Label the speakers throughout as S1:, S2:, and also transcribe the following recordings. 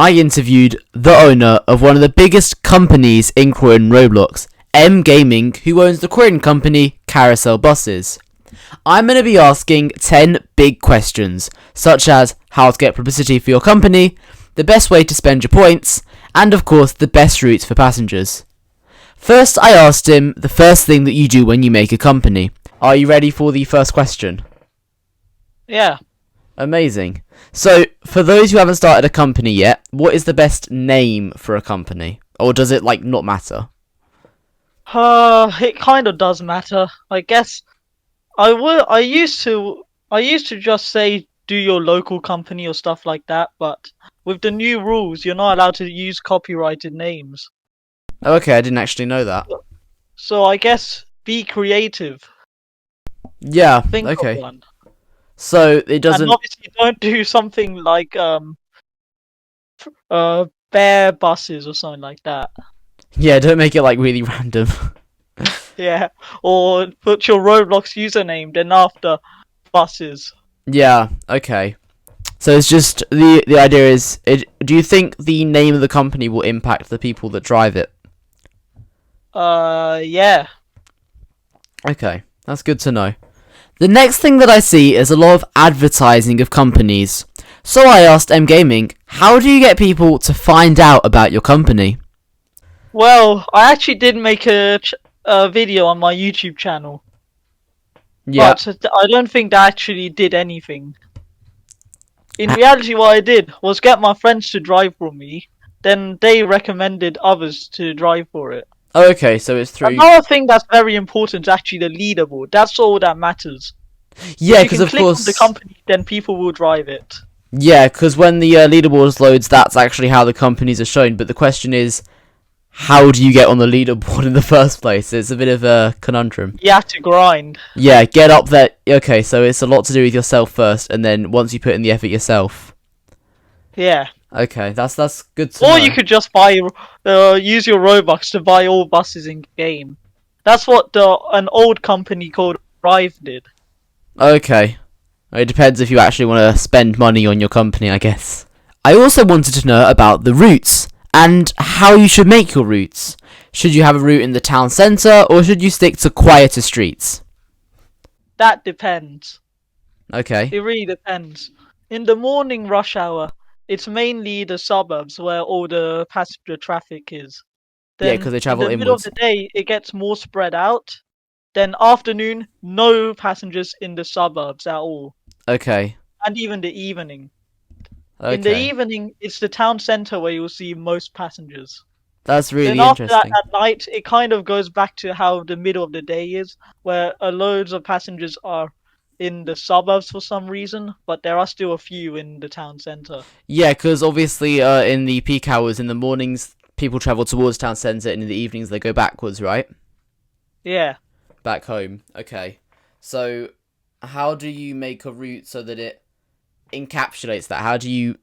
S1: I interviewed the owner of one of the biggest companies in Croydon ROBLOX, M Gaming, who owns the Croydon company Carousel Buses. I'm going to be asking 10 big questions, such as how to get publicity for your company, the best way to spend your points, and of course the best routes for passengers. First, I asked him the first thing that you do when you make a company. Are you ready for the first question?
S2: Yeah.
S1: Amazing. So, for those who haven't started a company yet, what is the best name for a company? Or does it, not matter?
S2: It kind of does matter. I guess I used to just say do your local company or stuff like that, but with the new rules, you're not allowed to use copyrighted names.
S1: Okay, I didn't actually know that.
S2: So I guess be creative.
S1: Yeah,
S2: Think of
S1: okay.
S2: one.
S1: So, it
S2: And
S1: doesn't...
S2: obviously don't do something like bear buses or something like that.
S1: Yeah, don't make it, really random.
S2: Yeah. Or put your Roblox username then after buses.
S1: Yeah, okay. So it's just, the idea is, do you think the name of the company will impact the people that drive it?
S2: Yeah.
S1: Okay, that's good to know. The next thing that I see is a lot of advertising of companies. So I asked M Gaming, how do you get people to find out about your company?
S2: Well, I actually did make a video on my YouTube channel,
S1: Yeah.
S2: but I don't think that actually did anything. In reality, what I did was get my friends to drive for me, then they recommended others to drive for it.
S1: Okay, so it's through...
S2: Another thing that's very important is actually the leaderboard. That's all that matters. If
S1: Yeah,
S2: you
S1: because
S2: can
S1: of
S2: click on the
S1: course...
S2: company, then people will drive it.
S1: Yeah, because when the leaderboards loads, that's actually how the companies are shown. But the question is, how do you get on the leaderboard in the first place? It's a bit of a conundrum.
S2: You have to grind.
S1: Yeah, get up there. Okay, so it's a lot to do with yourself first, and then once you put in the effort yourself.
S2: Yeah.
S1: Okay, that's good to
S2: Or
S1: know.
S2: you could just use your Robux to buy all buses in game. That's what an old company called Rive did.
S1: Okay. It depends if you actually want to spend money on your company, I guess. I also wanted to know about the routes, and how you should make your routes. Should you have a route in the town centre, or should you stick to quieter streets?
S2: That depends.
S1: Okay.
S2: It really depends. In the morning rush hour, it's mainly the suburbs where all the passenger traffic is.
S1: Yeah, because
S2: Then
S1: they
S2: in
S1: travel
S2: the middle of
S1: inwards.
S2: the day, it gets more spread out. Then afternoon, no passengers in the suburbs at all.
S1: Okay.
S2: And even the evening. In the
S1: Okay.
S2: evening, it's the town centre where you'll see most passengers.
S1: That's
S2: Then
S1: really
S2: after that,
S1: interesting.
S2: at night, it kind of goes back to how the middle of the day is, where loads of passengers are in the suburbs for some reason, but there are still a few in the town centre.
S1: Yeah, because obviously in the peak hours, in the mornings, people travel towards town centre, and in the evenings, they go backwards, right?
S2: Yeah.
S1: Back home. Okay. So, how do you make a route so that it encapsulates that? How do you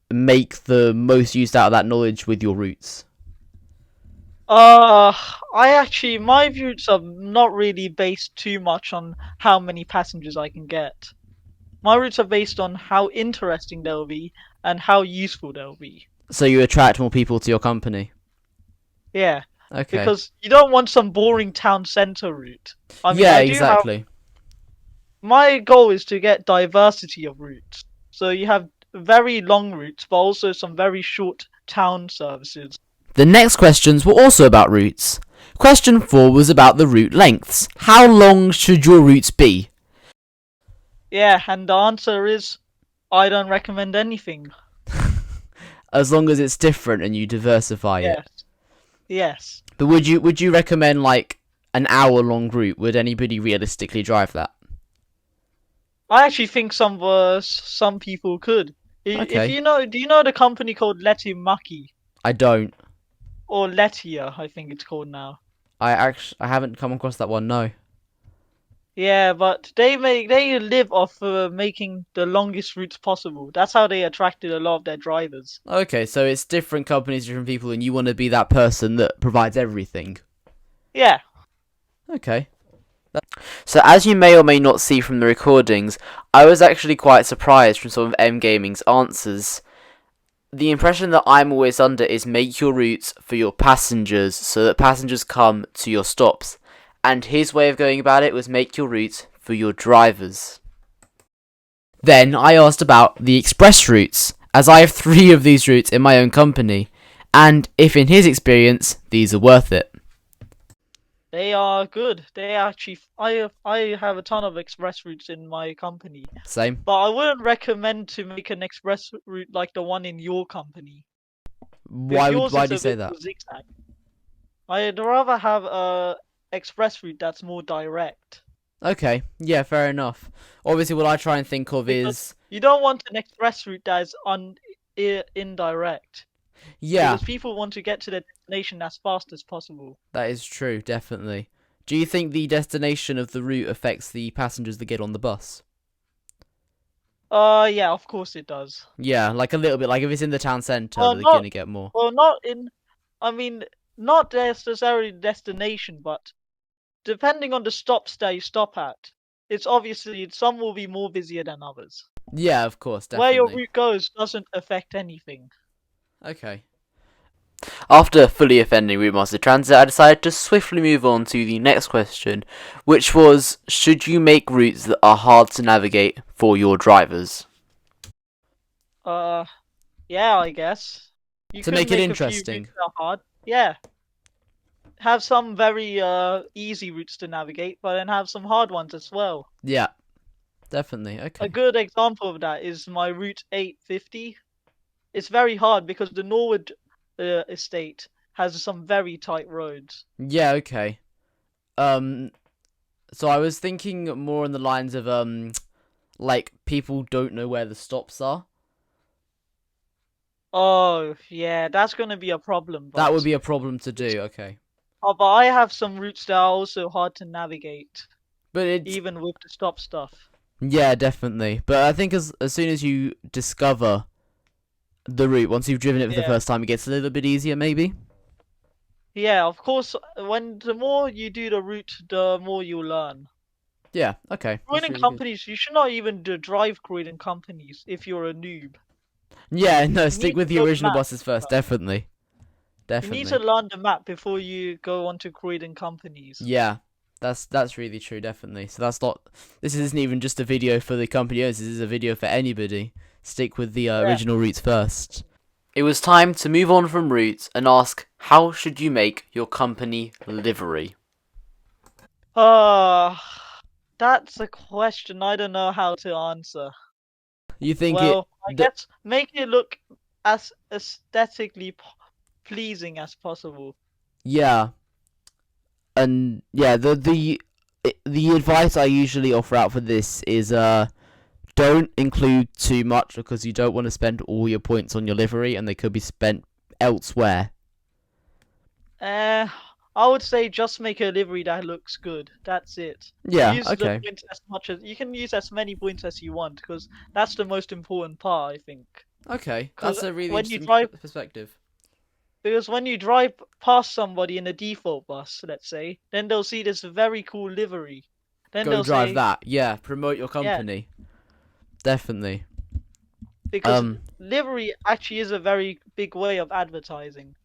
S1: make the most use out of that knowledge with your routes?
S2: Uh, my routes are not really based too much on how many passengers I can get. My routes are based on how interesting they'll be and how useful they'll be.
S1: So you attract more people to your company.
S2: Yeah,
S1: Okay.
S2: because you don't want some boring town centre route. I mean,
S1: Yeah,
S2: I do have
S1: exactly.
S2: my goal is to get diversity of routes. So you have very long routes, but also some very short town services.
S1: The next questions were also about routes. Question 4 was about the route lengths. How long should your routes be?
S2: Yeah, and the answer is I don't recommend anything.
S1: As long as it's different and you diversify it.
S2: Yes, yes.
S1: But would you recommend an hour long route? Would anybody realistically drive that?
S2: I actually think some people could. If
S1: Okay.
S2: you know, do you know the company called Letimaki
S1: I don't.
S2: or Letia? I think it's called now.
S1: I haven't come across that one, no.
S2: Yeah, but they live off making the longest routes possible. That's how they attracted a lot of their drivers.
S1: Okay, so it's different companies, different people, and you want to be that person that provides everything.
S2: Yeah.
S1: Okay. So as you may or may not see from the recordings, I was actually quite surprised from some of M Gaming's answers. the impression that I'm always under is make your routes for your passengers so that passengers come to your stops. And his way of going about it was make your routes for your drivers. Then I asked about the express routes, as I have 3 of these routes in my own company, and if in his experience these are worth it.
S2: They are good. They actually, I have a ton of express routes in my company,
S1: Same.
S2: but I wouldn't recommend to make an express route like the one in your company, because yours
S1: Why
S2: is
S1: do you
S2: a
S1: say
S2: bit
S1: that?
S2: more zigzag. I'd rather have a express route that's more direct,
S1: Okay, yeah, fair enough. Obviously, what I try and think of
S2: because
S1: is,
S2: you don't want an express route that is indirect,
S1: yeah,
S2: because people want to get to their destination as fast as possible.
S1: that is true, definitely. Do you think the destination of the route affects the passengers that get on the bus?
S2: Yeah, of course it does.
S1: Yeah, like a little bit, like if it's in the town centre,
S2: Well,
S1: they're
S2: not
S1: gonna get more.
S2: well, not in. I mean, not necessarily destination, but depending on the stops that you stop at, it's obviously some will be more busier than others.
S1: Yeah, of course,
S2: Where your
S1: definitely.
S2: route goes doesn't affect anything.
S1: Okay. After fully offending Routemaster Transit, I decided to swiftly move on to the next question, which was, should you make routes that are hard to navigate for your drivers?
S2: Uh, yeah, I guess you
S1: To
S2: could
S1: make it
S2: make a few routes
S1: interesting.
S2: that are hard. Yeah, have some very easy routes to navigate, but then have some hard ones as well.
S1: Yeah, definitely,
S2: A
S1: okay.
S2: good example of that is my Route 850. It's very hard because the Norwood estate has some very tight roads.
S1: Yeah, okay. Um, so I was thinking more on the lines of, like, people don't know where the stops are.
S2: Oh, yeah, that's gonna be a problem,
S1: That would
S2: but
S1: be a problem to do, okay.
S2: but I have some routes that are also hard to navigate,
S1: But it's,
S2: even with the stop stuff.
S1: yeah, definitely. But I think as soon as you discover the route, once you've driven it for the
S2: Yeah.
S1: first time, it gets a little bit easier, maybe?
S2: Yeah, of course, when the more you do the route, the more you learn.
S1: Yeah, okay. That's
S2: Croydon
S1: really good.
S2: companies, you should not even drive Croydon companies if you're a noob.
S1: Yeah, no,
S2: You
S1: stick
S2: need
S1: with
S2: to
S1: the
S2: know the
S1: original
S2: map.
S1: buses first, definitely.
S2: You need to
S1: Definitely.
S2: learn the map before you go onto Croydon companies.
S1: Yeah. That's really true, definitely. So that's not this isn't even just a video for the company owners, this is a video for anybody. Stick with the
S2: Yeah.
S1: original routes first. It was time to move on from routes and ask, how should you make your company livery?
S2: Uh, that's a question I don't know how to answer.
S1: You think it
S2: Well, I guess make it look as aesthetically pleasing as possible.
S1: yeah, and yeah, the advice I usually offer out for this is don't include too much because you don't want to spend all your points on your livery and they could be spent elsewhere.
S2: Uh, I would say just make a livery that looks good. That's it.
S1: Yeah,
S2: Use the
S1: okay.
S2: points as much as you can use as many points as you want because that's the most important part, I think.
S1: Okay,
S2: Because
S1: that's a really
S2: when you
S1: interesting
S2: drive,
S1: perspective.
S2: because when you drive past somebody in a default bus, let's say, then they'll see this very cool livery. Then
S1: Go
S2: they'll
S1: drive
S2: say,
S1: that. Yeah, promote your
S2: yeah,
S1: company. Definitely.
S2: because
S1: Um,
S2: livery actually is a very big way of advertising.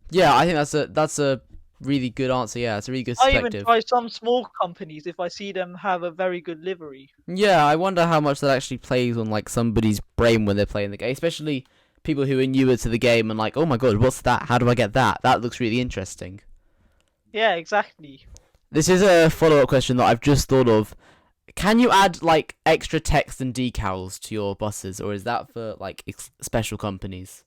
S1: yeah, I think that's a really good answer. Yeah, it's a really good
S2: I even
S1: perspective.
S2: try some small companies if I see them have a very good livery.
S1: Yeah, I wonder how much that actually plays on like somebody's brain when they're playing the game, especially people who are newer to the game and like, oh my god, what's that? How do I get that? That looks really interesting.
S2: Yeah, exactly.
S1: This is a follow-up question that I've just thought of. Can you add like extra text and decals to your buses, or is that for like special companies?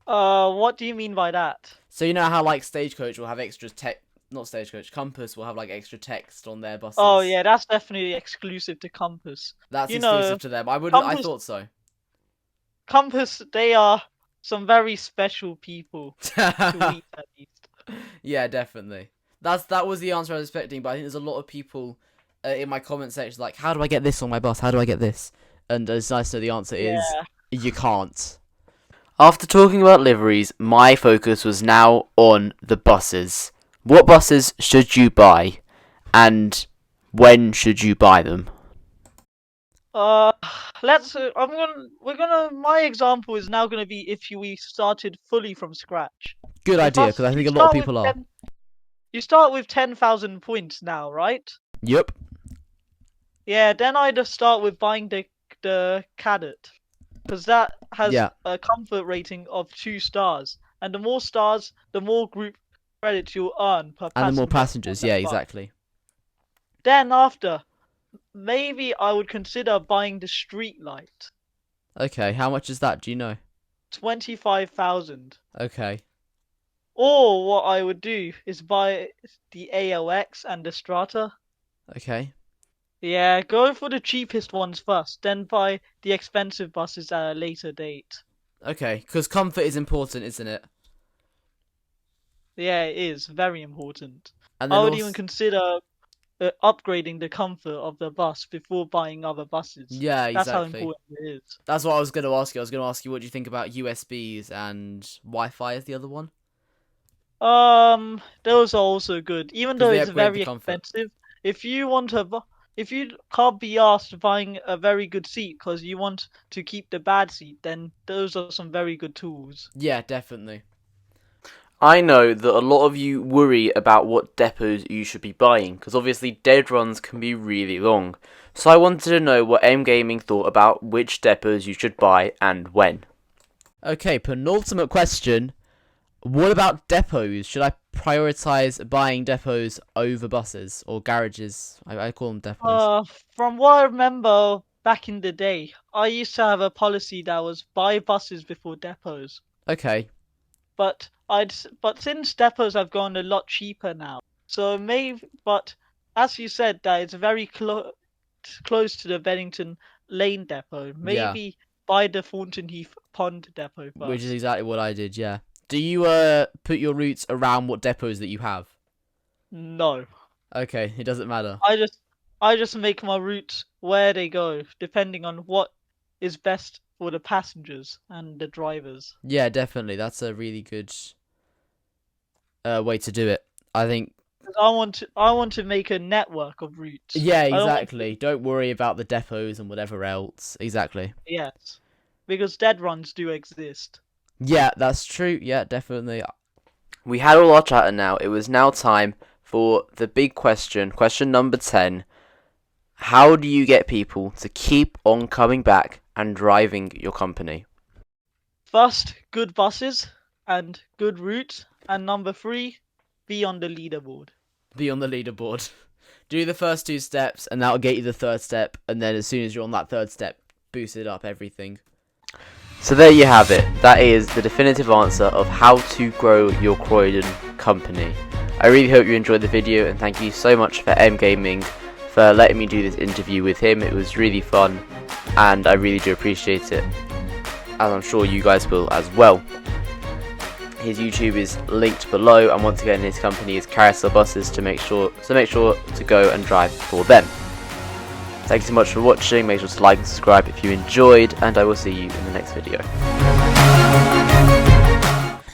S2: What do you mean by that?
S1: So you know how like Stagecoach will have extra text, not Stagecoach, Compass will have like extra text on their
S2: Oh
S1: buses.
S2: yeah, that's definitely exclusive to Compass.
S1: That's
S2: You know,
S1: exclusive to them. I wouldn't. I
S2: Compass,
S1: thought so.
S2: Compass, they are some very special people to meet at least.
S1: Yeah, definitely. That was the answer I was expecting, but I think there's a lot of people in my comment section like, how do I get this on my bus? How do I get this? And it's nice to know the answer is
S2: Yeah.
S1: you can't. After talking about liveries, my focus was now on the buses. What buses should you buy, and when should you buy them?
S2: Uh, let's. My example is now gonna be if we started fully from scratch.
S1: Good
S2: So
S1: idea, because
S2: first,
S1: I think a lot of people are.
S2: you start with 10,000 points now, right?
S1: Yep.
S2: Yeah. Then I just start with buying the cadet, because that has
S1: Yeah,
S2: a comfort rating of 2 stars, and the more stars, the more group credits you'll earn per
S1: and the more
S2: passenger on
S1: passengers.
S2: that
S1: Yeah,
S2: bus.
S1: exactly.
S2: Then after, maybe I would consider buying the street light.
S1: Okay, how much is that? Do you know?
S2: 25,000.
S1: Okay.
S2: Or what I would do is buy the ALX and the Strata.
S1: Okay.
S2: Yeah, go for the cheapest ones first, then buy the expensive buses at a later date.
S1: Okay, because comfort is important, isn't it?
S2: Yeah, it is very important.
S1: And
S2: I
S1: then
S2: would even
S1: also,
S2: consider upgrading the comfort of the bus before buying other buses.
S1: yeah,
S2: That's how
S1: exactly.
S2: important it is.
S1: That's what I was going to ask you. I was going to ask you what do you think about USBs and Wi-Fi is the other one?
S2: Those are also good, even
S1: Because
S2: though
S1: they
S2: it's
S1: upgrade the
S2: very
S1: comfort.
S2: expensive. If you want to, if you can't be asked buying a very good seat because you want to keep the bad seat, then those are some very good tools.
S1: Yeah, definitely. I know that a lot of you worry about what depots you should be buying, because obviously dead runs can be really long. So I wanted to know what M Gaming thought about which depots you should buy and when. Okay, penultimate question. What about depots? Should I prioritize buying depots over buses or garages? I call them depots.
S2: From what I remember back in the day, I used to have a policy that was buy buses before depots.
S1: Okay.
S2: But since depots have gone a lot cheaper now, so maybe but as you said that it's very close to the Bennington Lane depot.
S1: Yeah.
S2: Maybe buy the Thornton Heath Pond depot
S1: Which is
S2: first.
S1: exactly what I did, yeah. Do you put your routes around what depots that you have?
S2: No,
S1: Okay, it doesn't matter.
S2: I just I just make my routes where they go, depending on what is best for the passengers and the drivers.
S1: Yeah, definitely. That's a really good way to do it. I think.
S2: 'Cause I want to make a network of routes.
S1: Yeah,
S2: I don't want to,
S1: exactly. Don't worry about the depots and whatever else. Exactly.
S2: yes, because dead runs do exist.
S1: Yeah, that's true. Yeah, definitely. We had all our chatter now. It was now time for the big question. Question number 10. How do you get people to keep on coming back and driving your company?
S2: First, good buses and good routes, and number three, be on the leaderboard.
S1: Be on the leaderboard. Do the first two steps, and that'll get you the third step. And then as soon as you're on that third step, boost it up everything. So there you have it. That is the definitive answer of how to grow your Croydon company. I really hope you enjoyed the video, and thank you so much for M Gaming for letting me do this interview with him. It was really fun, and I really do appreciate it, as I'm sure you guys will as well. His YouTube is linked below, and once again his company is Carousel Buses, to make sure to go and drive for them. Thank you so much for watching. Make sure to like and subscribe if you enjoyed, and I will see you in the next video.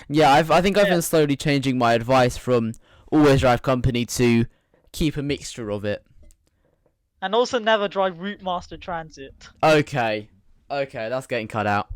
S1: Yeah, I think I've been slowly changing my advice from always drive company to keep a mixture of it.
S2: And also never drive Routemaster Transit.
S1: Okay, that's getting cut out.